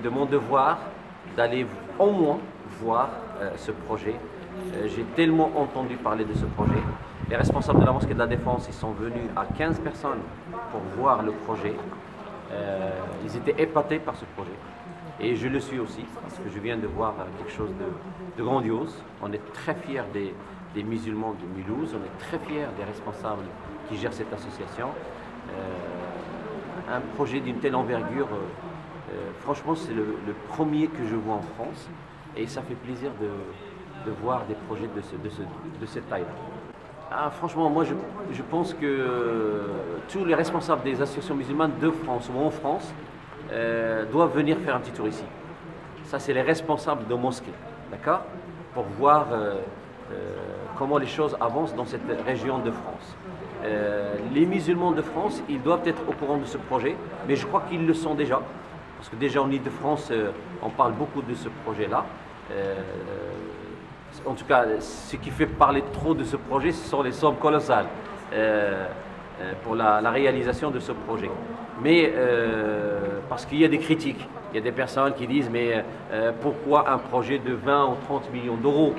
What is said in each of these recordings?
de mon devoir d'aller au moins voir ce projet. J'ai tellement entendu parler de ce projet. Les responsables de la mosquée de la Défense, ils sont venus à 15 personnes pour voir le projet. Ils étaient épatés par ce projet. Et je le suis aussi, parce que je viens de voir quelque chose de grandiose. On est très fiers des musulmans de Mulhouse, on est très fiers des responsables qui gèrent cette association. Un projet d'une telle envergure, franchement, c'est le premier que je vois en France. Et ça fait plaisir de voir des projets de cette taille-là. Ah, franchement, moi je pense que tous les responsables des associations musulmanes de France ou en France doivent venir faire un petit tour ici. Ça, c'est les responsables de mosquées, d'accord? Pour voir comment les choses avancent dans cette région de France. Les musulmans de France, ils doivent être au courant de ce projet, mais je crois qu'ils le sont déjà. Parce que déjà en Île-de-France, on parle beaucoup de ce projet-là. En tout cas, ce qui fait parler trop de ce projet, ce sont les sommes colossales pour la réalisation de ce projet. Mais parce qu'il y a des critiques, il y a des personnes qui disent mais pourquoi un projet de 20 ou 30 millions d'euros?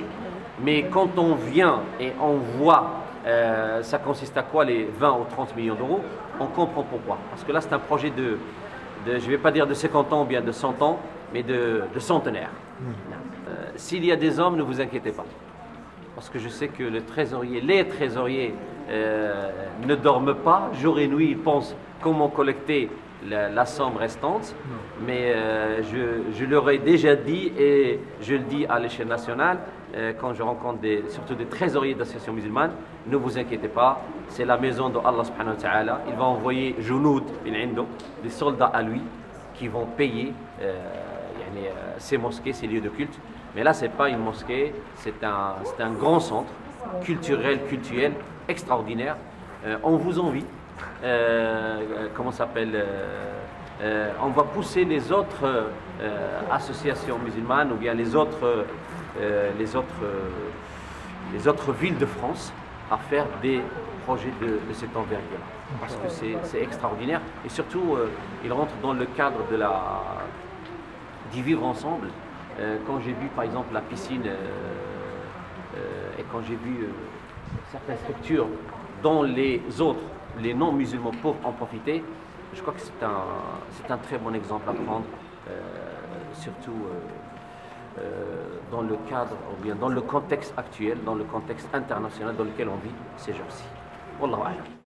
Mais quand on vient et on voit ça consiste à quoi les 20 ou 30 millions d'euros, on comprend pourquoi. Parce que là c'est un projet je ne vais pas dire de 50 ans ou bien de 100 ans, mais de centenaire. S'il y a des hommes, ne vous inquiétez pas. Parce que je sais que les trésoriers ne dorment pas, jour et nuit, ils pensent comment collecter la somme restante. Mais je leur ai déjà dit, et je le dis à l'échelle nationale, quand je rencontre surtout des trésoriers d'associations musulmanes, ne vous inquiétez pas, c'est la maison d'Allah subhanahu wa ta'ala. Il va envoyer Junoud bin Indo, des soldats à lui, qui vont payer ces mosquées, ces lieux de culte. Mais là, ce n'est pas une mosquée, c'est un grand centre culturel extraordinaire. On vous envie. Comment s'appelle on va pousser les autres associations musulmanes ou bien les autres villes de France à faire des projets de cette envergure. Parce que c'est extraordinaire. Et surtout, il rentre dans le cadre d'y vivre ensemble. Quand j'ai vu par exemple la piscine et quand j'ai vu certaines structures dont les non-musulmans peuvent en profiter, je crois que c'est un très bon exemple à prendre, surtout dans le cadre, ou bien dans le contexte actuel, dans le contexte international dans lequel on vit ces jours-ci. Wallahu a'lam.